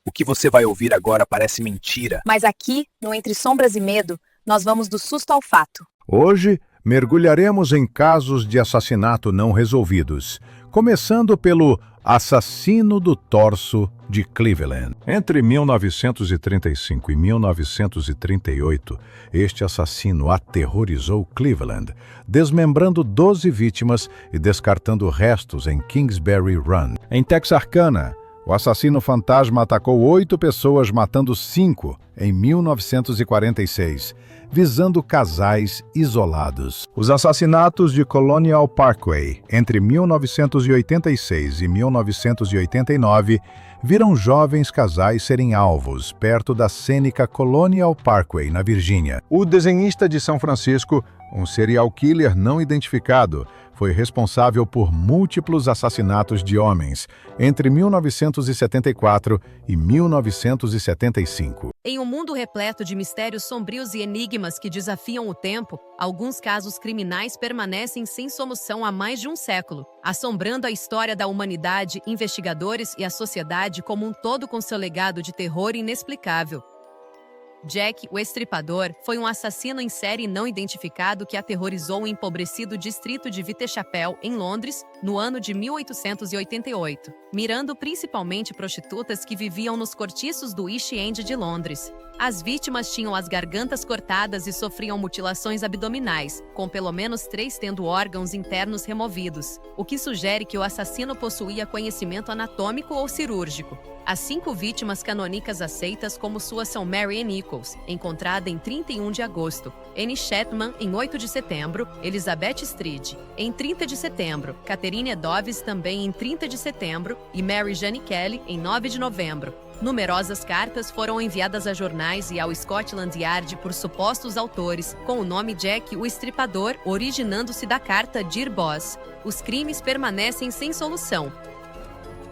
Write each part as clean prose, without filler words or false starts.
O que você vai ouvir agora parece mentira. Mas aqui, no Entre Sombras e Medo, nós vamos do susto ao fato. Hoje, mergulharemos em casos de assassinato não resolvidos, começando pelo assassino do torso de Cleveland. Entre 1935 e 1938, este assassino aterrorizou Cleveland, desmembrando 12 vítimas e descartando restos em Kingsbury Run. Em Texarkana, o assassino fantasma atacou 8 pessoas, matando 5 em 1946, visando casais isolados. Os assassinatos de Colonial Parkway entre 1986 e 1989 viram jovens casais serem alvos perto da cênica Colonial Parkway, na Virgínia. O desenhista de São Francisco, um serial killer não identificado, foi responsável por múltiplos assassinatos de homens entre 1974 e 1975. Em um mundo repleto de mistérios sombrios e enigmas que desafiam o tempo, alguns casos criminais permanecem sem solução há mais de um século, assombrando a história da humanidade, investigadores e a sociedade como um todo com seu legado de terror inexplicável. Jack, o Estripador, foi um assassino em série não identificado que aterrorizou o empobrecido distrito de Whitechapel, em Londres, no ano de 1888, mirando principalmente prostitutas que viviam nos cortiços do East End de Londres. As vítimas tinham as gargantas cortadas e sofriam mutilações abdominais, com pelo menos 3 tendo órgãos internos removidos, o que sugere que o assassino possuía conhecimento anatômico ou cirúrgico. As 5 vítimas canônicas aceitas como suas são Mary Ann Nichols, encontrada em 31 de agosto, Annie Chapman, em 8 de setembro, Elizabeth Stride, em 30 de setembro, Catherine Doves, também em 30 de setembro, e Mary Jane Kelly, em 9 de novembro. Numerosas cartas foram enviadas a jornais e ao Scotland Yard por supostos autores, com o nome Jack, o Estripador, originando-se da carta Dear Boss. Os crimes permanecem sem solução.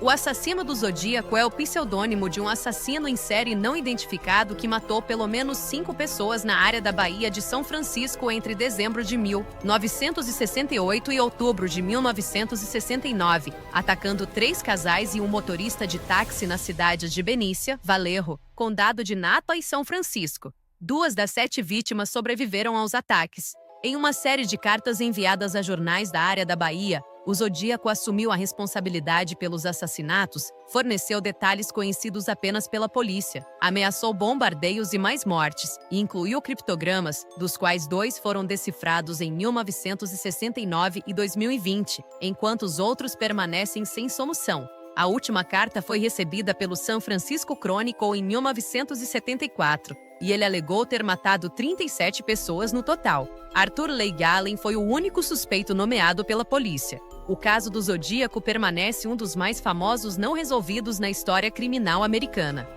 O assassino do Zodíaco é o pseudônimo de um assassino em série não identificado que matou pelo menos 5 pessoas na área da Baía de São Francisco entre dezembro de 1968 e outubro de 1969, atacando 3 casais e um motorista de táxi na cidade de Benícia, Vallejo, condado de Napa e São Francisco. 2 das 7 vítimas sobreviveram aos ataques. Em uma série de cartas enviadas a jornais da área da Bahia, o Zodíaco assumiu a responsabilidade pelos assassinatos, forneceu detalhes conhecidos apenas pela polícia, ameaçou bombardeios e mais mortes, e incluiu criptogramas, dos quais 2 foram decifrados em 1969 e 2020, enquanto os outros permanecem sem solução. A última carta foi recebida pelo San Francisco Chronicle em 1974, e ele alegou ter matado 37 pessoas no total. Arthur Leigh Gallen foi o único suspeito nomeado pela polícia. O caso do Zodíaco permanece um dos mais famosos não resolvidos na história criminal americana.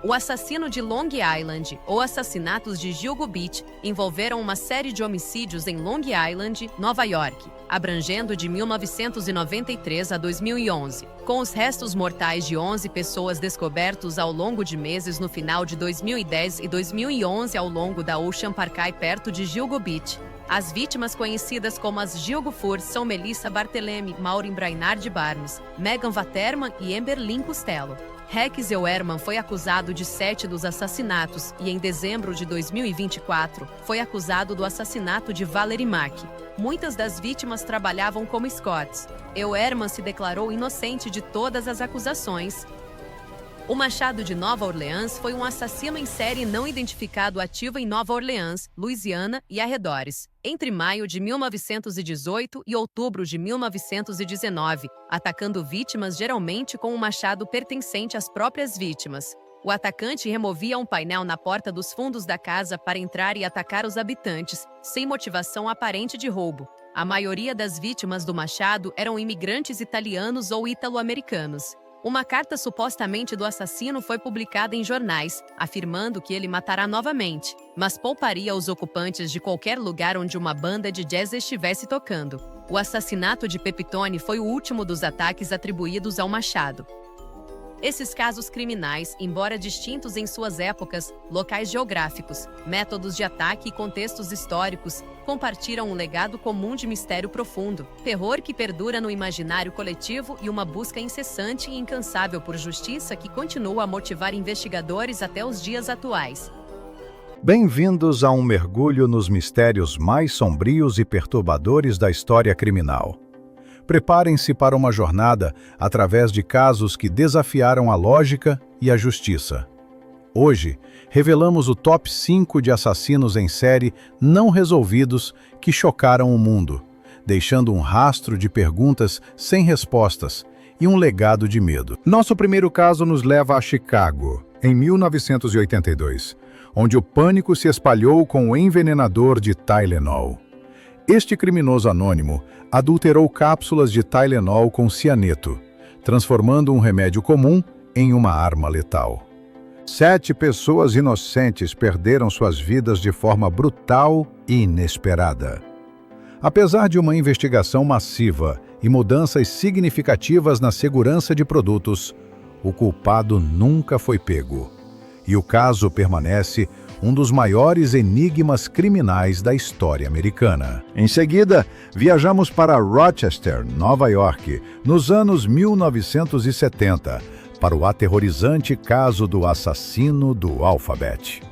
O assassino de Long Island, ou assassinatos de Gilgo Beach, envolveram uma série de homicídios em Long Island, Nova York, abrangendo de 1993 a 2011, com os restos mortais de 11 pessoas descobertos ao longo de meses no final de 2010 e 2011 ao longo da Ocean Parkway perto de Gilgo Beach. As vítimas conhecidas como as Gilgo Furs são Melissa Barthelemy, Maureen Brainard Barnes, Megan Waterman e Amber Lynn Costello. Rex Euerman foi acusado de 7 dos assassinatos e, em dezembro de 2024, foi acusado do assassinato de Valerie Mack. Muitas das vítimas trabalhavam como escorts. Euerman se declarou inocente de todas as acusações. O Machado de Nova Orleans foi um assassino em série não identificado ativo em Nova Orleans, Louisiana e arredores, entre maio de 1918 e outubro de 1919, atacando vítimas geralmente com um machado pertencente às próprias vítimas. O atacante removia um painel na porta dos fundos da casa para entrar e atacar os habitantes, sem motivação aparente de roubo. A maioria das vítimas do machado eram imigrantes italianos ou italo-americanos. Uma carta supostamente do assassino foi publicada em jornais, afirmando que ele matará novamente, mas pouparia os ocupantes de qualquer lugar onde uma banda de jazz estivesse tocando. O assassinato de Pepitone foi o último dos ataques atribuídos ao Machado. Esses casos criminais, embora distintos em suas épocas, locais geográficos, métodos de ataque e contextos históricos, compartilham um legado comum de mistério profundo, terror que perdura no imaginário coletivo e uma busca incessante e incansável por justiça que continua a motivar investigadores até os dias atuais. Bem-vindos a um mergulho nos mistérios mais sombrios e perturbadores da história criminal. Preparem-se para uma jornada através de casos que desafiaram a lógica e a justiça. Hoje, revelamos o top 5 de assassinos em série não resolvidos que chocaram o mundo, deixando um rastro de perguntas sem respostas e um legado de medo. Nosso primeiro caso nos leva a Chicago, em 1982, onde o pânico se espalhou com o envenenador de Tylenol. Este criminoso anônimo adulterou cápsulas de Tylenol com cianeto, transformando um remédio comum em uma arma letal. 7 pessoas inocentes perderam suas vidas de forma brutal e inesperada. Apesar de uma investigação massiva e mudanças significativas na segurança de produtos, o culpado nunca foi pego. E o caso permanece um dos maiores enigmas criminais da história americana. Em seguida, viajamos para Rochester, Nova York, nos anos 1970, para o aterrorizante caso do assassino do Alphabet.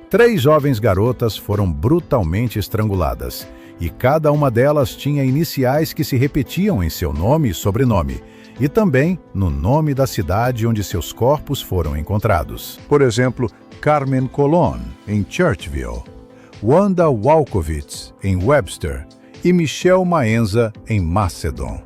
3 jovens garotas foram brutalmente estranguladas, e cada uma delas tinha iniciais que se repetiam em seu nome e sobrenome, e também no nome da cidade onde seus corpos foram encontrados. Por exemplo, Carmen Colon, em Churchville, Wanda Walkowitz, em Webster, e Michelle Maenza, em Macedon.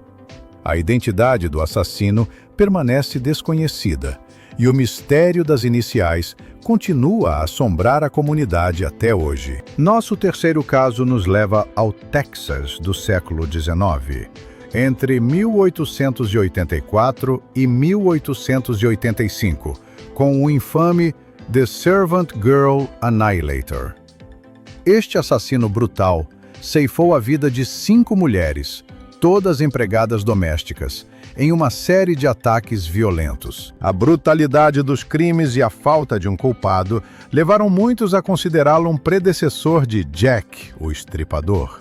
A identidade do assassino permanece desconhecida, e o mistério das iniciais continua a assombrar a comunidade até hoje. Nosso terceiro caso nos leva ao Texas do século XIX, entre 1884 e 1885, com o infame The Servant Girl Annihilator. Este assassino brutal ceifou a vida de 5 mulheres, todas empregadas domésticas, em uma série de ataques violentos. A brutalidade dos crimes e a falta de um culpado levaram muitos a considerá-lo um predecessor de Jack, o Estripador.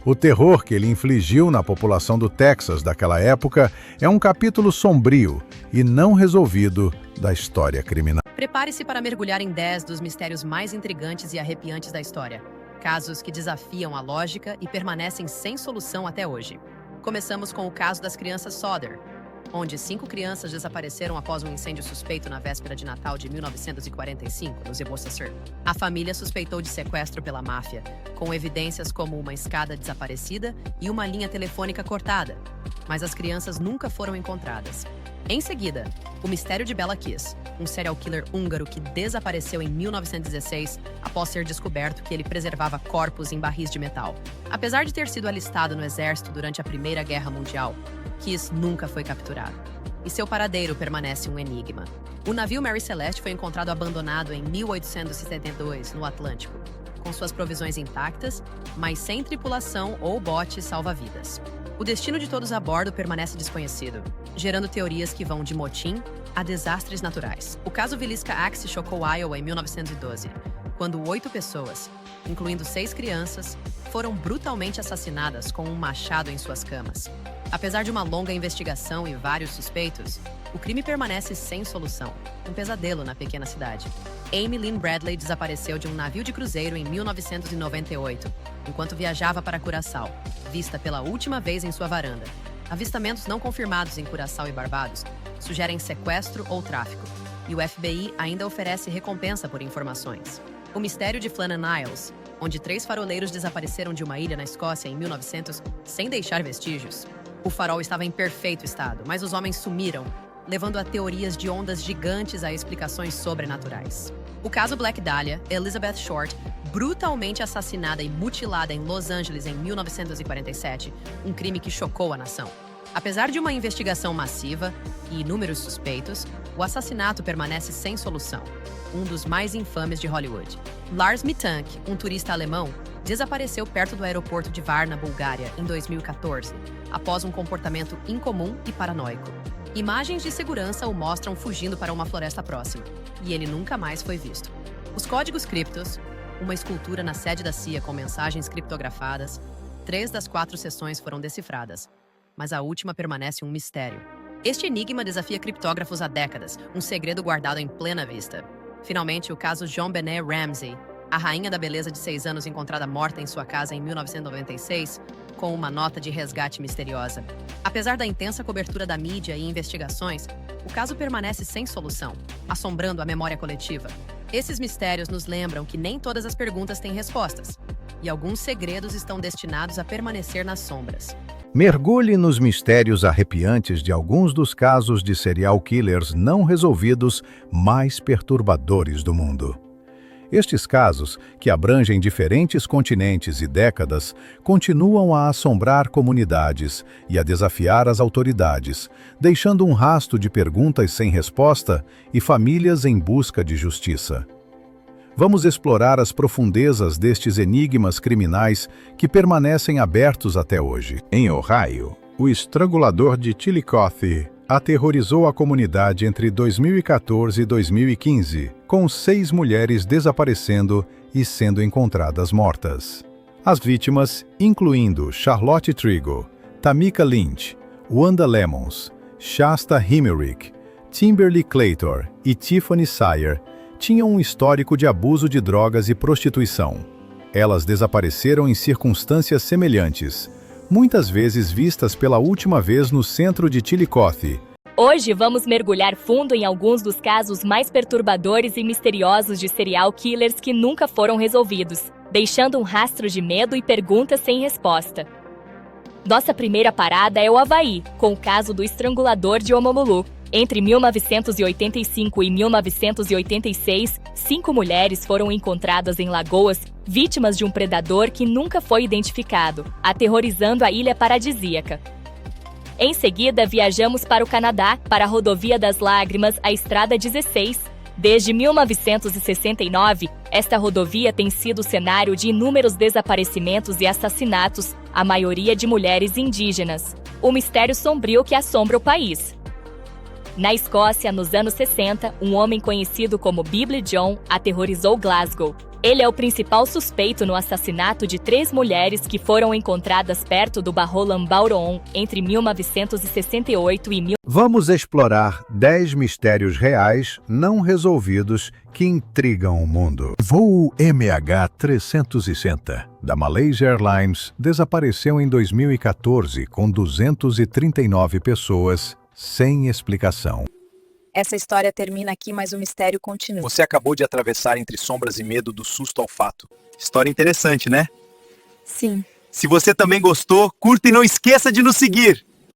O terror que ele infligiu na população do Texas daquela época é um capítulo sombrio e não resolvido da história criminal. Prepare-se para mergulhar em 10 dos mistérios mais intrigantes e arrepiantes da história. Casos que desafiam a lógica e permanecem sem solução até hoje. Começamos com o caso das crianças Sodder, onde 5 crianças desapareceram após um incêndio suspeito na véspera de Natal de 1945, no Worcester. A família suspeitou de sequestro pela máfia, com evidências como uma escada desaparecida e uma linha telefônica cortada, mas as crianças nunca foram encontradas. Em seguida, o mistério de Bela Kiss, um serial killer húngaro que desapareceu em 1916 após ser descoberto que ele preservava corpos em barris de metal. Apesar de ter sido alistado no exército durante a Primeira Guerra Mundial, Kiss nunca foi capturado, e seu paradeiro permanece um enigma. O navio Mary Celeste foi encontrado abandonado em 1872, no Atlântico, com suas provisões intactas, mas sem tripulação ou bote salva-vidas. O destino de todos a bordo permanece desconhecido, gerando teorias que vão de motim a desastres naturais. O caso Villisca Axe chocou Iowa em 1912, quando 8 pessoas, incluindo 6 crianças, foram brutalmente assassinadas com um machado em suas camas. Apesar de uma longa investigação e vários suspeitos, o crime permanece sem solução, um pesadelo na pequena cidade. Amy Lynn Bradley desapareceu de um navio de cruzeiro em 1998, enquanto viajava para Curaçao, vista pela última vez em sua varanda. Avistamentos não confirmados em Curaçao e Barbados sugerem sequestro ou tráfico, e o FBI ainda oferece recompensa por informações. O mistério de Flannan Isles, onde 3 faroleiros desapareceram de uma ilha na Escócia em 1900 sem deixar vestígios. O farol estava em perfeito estado, mas os homens sumiram, levando a teorias de ondas gigantes a explicações sobrenaturais. O caso Black Dahlia, Elizabeth Short, brutalmente assassinada e mutilada em Los Angeles em 1947, um crime que chocou a nação. Apesar de uma investigação massiva e inúmeros suspeitos, o assassinato permanece sem solução, um dos mais infames de Hollywood. Lars Mittank, um turista alemão, desapareceu perto do aeroporto de Varna, Bulgária, em 2014, após um comportamento incomum e paranoico. Imagens de segurança o mostram fugindo para uma floresta próxima, e ele nunca mais foi visto. Os códigos criptos, uma escultura na sede da CIA com mensagens criptografadas, 3 das 4 sessões foram decifradas, mas a última permanece um mistério. Este enigma desafia criptógrafos há décadas, um segredo guardado em plena vista. Finalmente, o caso JonBenet Ramsey, a rainha da beleza de 6 anos encontrada morta em sua casa em 1996, com uma nota de resgate misteriosa. Apesar da intensa cobertura da mídia e investigações, o caso permanece sem solução, assombrando a memória coletiva. Esses mistérios nos lembram que nem todas as perguntas têm respostas, e alguns segredos estão destinados a permanecer nas sombras. Mergulhe nos mistérios arrepiantes de alguns dos casos de serial killers não resolvidos mais perturbadores do mundo. Estes casos, que abrangem diferentes continentes e décadas, continuam a assombrar comunidades e a desafiar as autoridades, deixando um rasto de perguntas sem resposta e famílias em busca de justiça. Vamos explorar as profundezas destes enigmas criminais que permanecem abertos até hoje. Em Ohio, o estrangulador de Chillicothe aterrorizou a comunidade entre 2014 e 2015, com 6 mulheres desaparecendo e sendo encontradas mortas. As vítimas, incluindo Charlotte Trigo, Tamika Lynch, Wanda Lemons, Shasta Himmerich, Kimberly Claytor e Tiffany Sayer, tinham um histórico de abuso de drogas e prostituição. Elas desapareceram em circunstâncias semelhantes, muitas vezes vistas pela última vez no centro de Chillicothe. Hoje vamos mergulhar fundo em alguns dos casos mais perturbadores e misteriosos de serial killers que nunca foram resolvidos, deixando um rastro de medo e perguntas sem resposta. Nossa primeira parada é o Havaí, com o caso do estrangulador de Honolulu. Entre 1985 e 1986, 5 mulheres foram encontradas em lagoas, vítimas de um predador que nunca foi identificado, aterrorizando a ilha paradisíaca. Em seguida, viajamos para o Canadá, para a Rodovia das Lágrimas, a Estrada 16. Desde 1969, esta rodovia tem sido cenário de inúmeros desaparecimentos e assassinatos, a maioria de mulheres indígenas. O mistério sombrio que assombra o país. Na Escócia, nos anos 60, um homem conhecido como Bible John aterrorizou Glasgow. Ele é o principal suspeito no assassinato de 3 mulheres que foram encontradas perto do Barro Lambauron entre 1968 e 1968. Vamos explorar 10 mistérios reais não resolvidos que intrigam o mundo. Voo MH360 da Malaysia Airlines desapareceu em 2014 com 239 pessoas sem explicação. Essa história termina aqui, mas o mistério continua. Você acabou de atravessar entre sombras e medo do susto ao fato. História interessante, né? Sim. Se você também gostou, curta e não esqueça de nos seguir!